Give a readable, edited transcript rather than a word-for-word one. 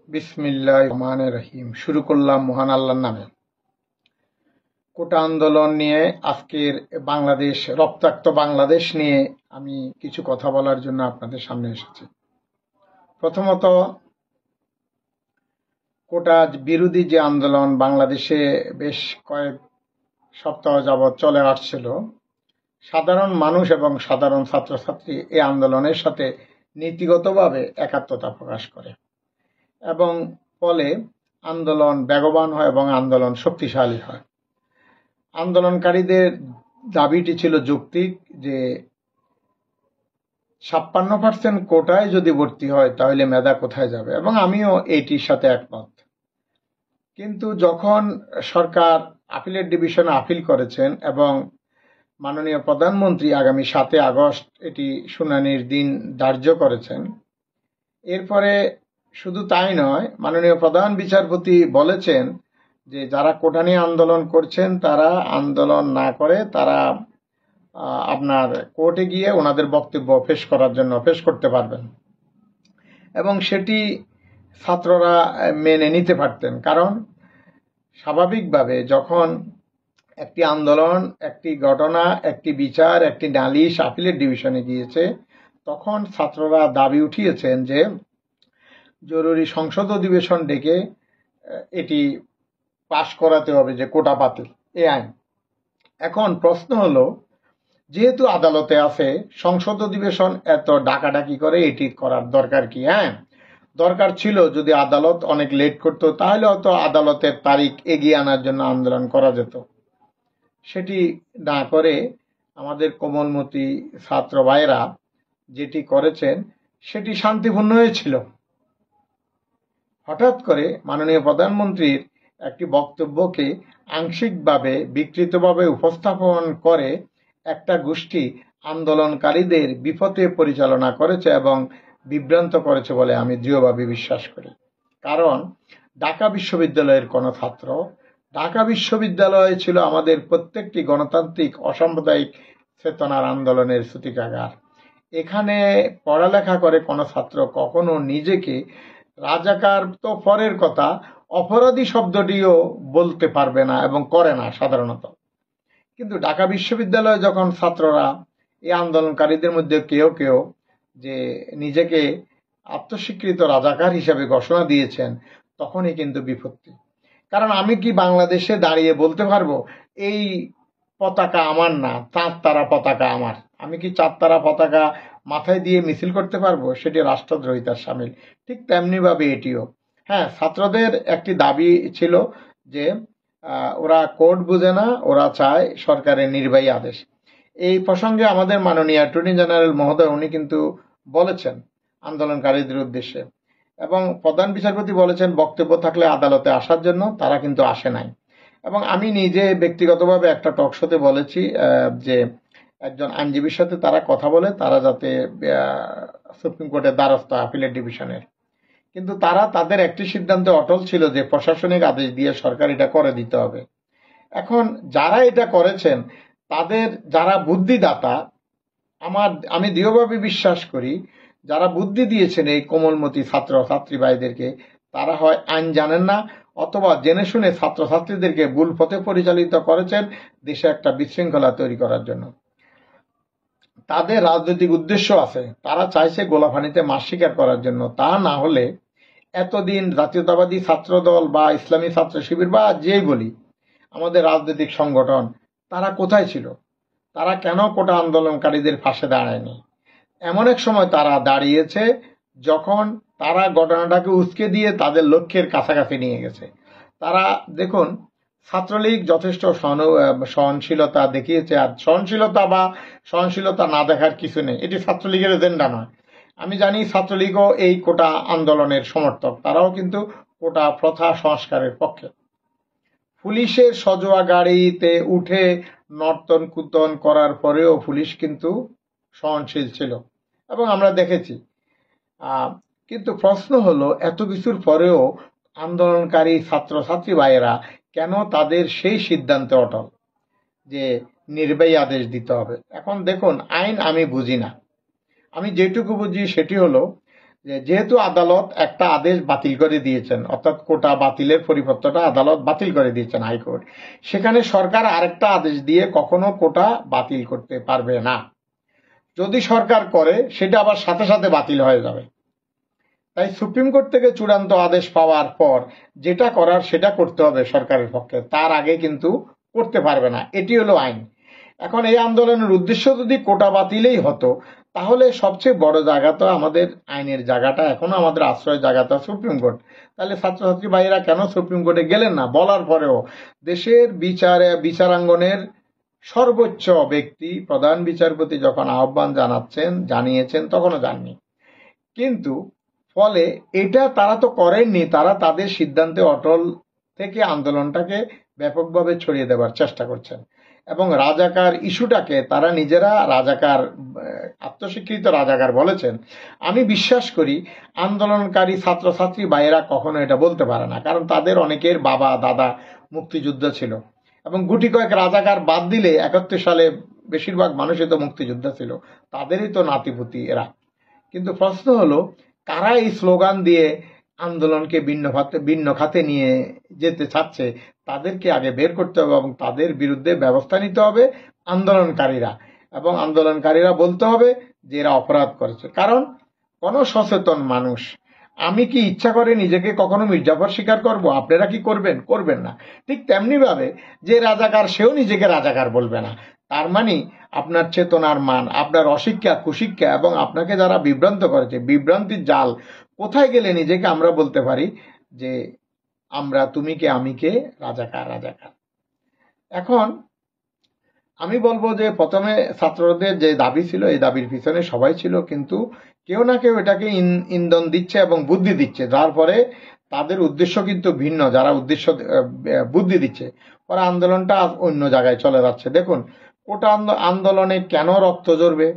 বিসমিল্লাহির রহমানির রহিম। শুরু করলাম মহান আল্লাহর নামে। কোটা আন্দোলন নিয়ে আজকের বাংলাদেশ, রক্তাক্ত বাংলাদেশ নিয়ে আমি কিছু কথা বলার জন্য আপনাদের সামনে এসেছি। প্রথমত, কোটা বিরোধী যে আন্দোলন বাংলাদেশে বেশ কয়েক সপ্তাহ যাবৎ চলে আসছিল, সাধারণ মানুষ এবং সাধারণ ছাত্রছাত্রী এই আন্দোলনের সাথে নীতিগতভাবে একাত্মতা প্রকাশ করে এবং ফলে আন্দোলন বেগবান হয় এবং আন্দোলন শক্তিশালী হয়। আন্দোলনকারীদের দাবিটি ছিল যৌক্তিক যে ৫৬% কোটায় যদি ভর্তি হয় তাহলে মেধা কোথায় যাবে, এবং আমিও এইটির সাথে একমত। কিন্তু যখন সরকার আপিলের ডিভিশনে আপিল করেছেন এবং মাননীয় প্রধানমন্ত্রী আগামী ৭ আগস্ট এটি শুনানির দিন ধার্য করেছেন, এরপরে শুধু তাই নয়, মাননীয় প্রধান বিচারপতি বলেছেন যে যারা কোটা নিয়ে আন্দোলন করছেন তারা আন্দোলন না করে তারা আপনার কোর্টে গিয়ে ওনাদের বক্তব্য পেশ করতে পারবেন, এবং সেটি ছাত্ররা মেনে নিতে পারতেন। কারণ স্বাভাবিকভাবে যখন একটি আন্দোলন, একটি ঘটনা, একটি বিচার, একটি নালিশ আপিলের ডিভিশনে গিয়েছে, তখন ছাত্ররা দাবি উঠিয়েছেন যে জরুরি সংসদ অধিবেশন ডেকে এটি পাশ করাতে হবে, যে কোটা বাতিল এই আইন। এখন প্রশ্ন হলো, যেহেতু আদালতে আছে, সংসদ অধিবেশন এত ডাকাডাকি করে এটি করার দরকার কি? দরকার ছিল যদি আদালত অনেক লেট করতো তাহলে হয়তো আদালতের তারিখ এগিয়ে আনার জন্য আন্দোলন করা যেত। সেটি না করে আমাদের কোমলমতি ছাত্র ভাইরা যেটি করেছেন সেটি শান্তিপূর্ণ হয়েছিল। হঠাৎ করে মাননীয় প্রধানমন্ত্রীর একটি বক্তব্যকে আংশিকভাবে বিকৃতভাবে উপস্থাপন করে একটা গোষ্ঠী আন্দোলনকারীদের বিপথে পরিচালনা করেছে এবং বিভ্রান্ত করেছে বলে আমি দৃঢ়ভাবে বিশ্বাস করি। কারণ ঢাকা বিশ্ববিদ্যালয়ের কোনো ছাত্র, ঢাকা বিশ্ববিদ্যালয় ছিল আমাদের প্রত্যেকটি গণতান্ত্রিক অসাম্প্রদায়িক চেতনার আন্দোলনের সূতিকাগার। এখানে পড়ালেখা করে কোনো ছাত্র কখনো নিজেকে রাজাকার তো পরের কথা, অপরাধী শব্দটিও বলতে পারবে না এবং করে না সাধারণত। কিন্তু ঢাকা বিশ্ববিদ্যালয়ে যখন ছাত্ররা এই আন্দোলনকারীদের মধ্যে কেউ কেউ যে নিজেকে আত্মস্বীকৃত রাজাকার হিসেবে ঘোষণা দিয়েছেন, তখনই কিন্তু বিপত্তি। কারণ আমি কি বাংলাদেশে দাঁড়িয়ে বলতে পারবো এই পতাকা আমার না, চাঁদ তারা পতাকা আমার? আমি কি চাঁদ তারা পতাকা মাথায় দিয়ে মিছিল করতে পারবো? সেটি রাষ্ট্রদ্রোহিতার সামিল। ঠিক তেমনি ভাবে এটিও। হ্যাঁ, ছাত্রদের একটি দাবি ছিল যে ওরা কোর্ট বুঝে না, ওরা চায় সরকারের নির্বাহী আদেশ। এই প্রসঙ্গে আমাদের মাননীয় অ্যাটর্নি জেনারেল মহোদয় উনি কিন্তু বলেছেন আন্দোলনকারীদের উদ্দেশ্যে, এবং প্রধান বিচারপতি বলেছেন বক্তব্য থাকলে আদালতে আসার জন্য, তারা কিন্তু আসে নাই। এবং আমি নিজে ব্যক্তিগতভাবে একটা টক শোতে বলেছি যে একজন আইনজীবীর সাথে তারা কথা বলে তারা যাতে সুপ্রিম কোর্টের দ্বারস্থ আপিলের ডিভিশনের। কিন্তু তারা তাদের একটি সিদ্ধান্তে অটল ছিল যে প্রশাসনিক আদেশ দিয়ে সরকার এটা করে দিতে হবে। এখন যারা এটা করেছেন তাদের যারা বুদ্ধিদাতা, আমি দৃঢ়ভাবে বিশ্বাস করি যারা বুদ্ধি দিয়েছেন এই কোমলমতি ছাত্র ছাত্রী ভাইদেরকে, তারা হয় আইন জানেন না অথবা জেনে শুনে ছাত্রছাত্রীদেরকে ভুল পথে পরিচালিত করেছেন দেশে একটা বিশৃঙ্খলা তৈরি করার জন্য। তাদের রাজনৈতিক উদ্দেশ্য আছে, তারা চাইছে গোলাপানিতে মাছ শিকার করার জন্য। তা না হলে এতদিন জাতীয়তাবাদী ছাত্র দল বা ইসলামী ছাত্র শিবির বা যেই বলি আমাদের রাজনৈতিক সংগঠন, তারা কোথায় ছিল? তারা কেন কোটা আন্দোলনকারীদের পাশে দাঁড়ায়নি? এমন এক সময় তারা দাঁড়িয়েছে যখন তারা ঘটনাটাকে উস্কে দিয়ে তাদের লক্ষ্যের কাছাকাছি নিয়ে গেছে। তারা দেখুন, ছাত্রলীগ যথেষ্ট সহনশীলতা দেখিয়েছে, আর সহনশীলতা না দেখার কিছু নেই, এটি ছাত্রলীগের এজেন্ডা নয়। আমি জানি ছাত্রলীগও এই কোটা আন্দোলনের সমর্থক, তারাও কিন্তু কোটা প্রথা সংস্কারের পক্ষে। পুলিশের সজোয়া গাড়িতে উঠে নর্তন কুতন করার পরেও পুলিশ কিন্তু সহনশীল ছিল এবং আমরা দেখেছি। কিন্তু প্রশ্ন হলো, এত কিছুর পরেও আন্দোলনকারী ছাত্রছাত্রী ভাইয়েরা কেন তাদের সেই সিদ্ধান্তে অটল যে নির্বাহী আদেশ দিতে হবে? এখন দেখুন, আইন আমি বুঝি না, আমি যেটুকু বুঝি সেটি হলো যেহেতু আদালত একটা আদেশ বাতিল করে দিয়েছেন, অর্থাৎ কোটা বাতিলের পরিপত্রটা আদালত বাতিল করে দিয়েছেন হাইকোর্ট, সেখানে সরকার আরেকটা আদেশ দিয়ে কখনো কোটা বাতিল করতে পারবে না। যদি সরকার করে সেটা আবার সাথে সাথে বাতিল হয়ে যাবে। তাই সুপ্রিম কোর্ট থেকে চূড়ান্ত আদেশ পাওয়ার পর যেটা করার সেটা করতে হবে সরকারের পক্ষে, তার আগে কিন্তু করতে পারবে না। এটি হলো আইন। এখন এই আন্দোলনের উদ্দেশ্য যদি কোটা বাতিলেই হতো, তাহলে সবচেয়ে বড় জায়গা তো আমাদের আইনের জায়গাটা, এখনো আমাদের আশ্রয় জায়গাটা সুপ্রিম কোর্ট। তাহলে ছাত্রছাত্রী ভাইরা কেন সুপ্রিম কোর্টে গেলেন না? বলার পরেও দেশের বিচারাঙ্গনের সর্বোচ্চ ব্যক্তি প্রধান বিচারপতি যখন আহ্বান জানিয়েছেন তখনও যাননি। কিন্তু ফলে এটা তারা তো করেননি, তারা তাদের সিদ্ধান্তে অটল থেকে আন্দোলনটাকে ব্যাপকভাবে ছড়িয়ে দেওয়ার চেষ্টা করছেন এবং রাজাকার ইস্যুটাকে তারা নিজেরা রাজাকার, আত্মস্বীকৃত রাজাকার বলেছেন। আমি বিশ্বাস করি আন্দোলনকারী ছাত্রছাত্রী ভাইয়েরা কখনো এটা বলতে পারে না, কারণ তাদের অনেকের বাবা দাদা মুক্তিযুদ্ধ ছিল এবং গুটি কয়েক রাজাকার বাদ দিলে 71 সালে বেশিরভাগ মানুষই তো মুক্তিযোদ্ধা ছিল, তাদেরই তো নাতিপুতি এরা। কিন্তু প্রশ্ন হলো কারা এই স্লোগান দিয়ে আন্দোলনকে ভিন্ন খাতে নিয়ে যেতে চাচ্ছে, তাদেরকে আগে বের করতে হবে এবং তাদের বিরুদ্ধে ব্যবস্থা নিতে হবে আন্দোলনকারীরা, এবং আন্দোলনকারীরা বলতে হবে যে এরা অপরাধ করেছে। কারণ কোন সচেতন মানুষ, আমি কি ইচ্ছা করে নিজেকে কখনো মির্জাফর স্বীকার করব? আপনারা কি করবেন? করবেন না। ঠিক তেমনি ভাবে যে রাজাকার সেও নিজেকে রাজাকার বলবে না। তার মানে আপনার চেতনার মান, আপনার অশিক্ষা কুশিক্ষা এবং আপনাকে যারা বিভ্রান্ত করেছে, বিভ্রান্তির জাল কোথায় গেলে নিজেকে আমরা বলতে পারি যে আমরা তুমি কে আমি কে, রাজাকার রাজাকার। এখন আমি বলবো যে প্রথমে ছাত্রদের যে দাবি ছিল এই দাবির পিছনে সবাই ছিল, কিন্তু কেউ না কেউ এটাকে ইন্ধন দিচ্ছে এবং বুদ্ধি দিচ্ছে, যার পরে তাদের উদ্দেশ্য কিন্তু ভিন্ন। যারা উদ্দেশ্য বুদ্ধি দিচ্ছে ওরা আন্দোলনটা অন্য জায়গায় চলে যাচ্ছে। দেখুন কোটা আন্দোলনে কেন রক্ত ঝরবে?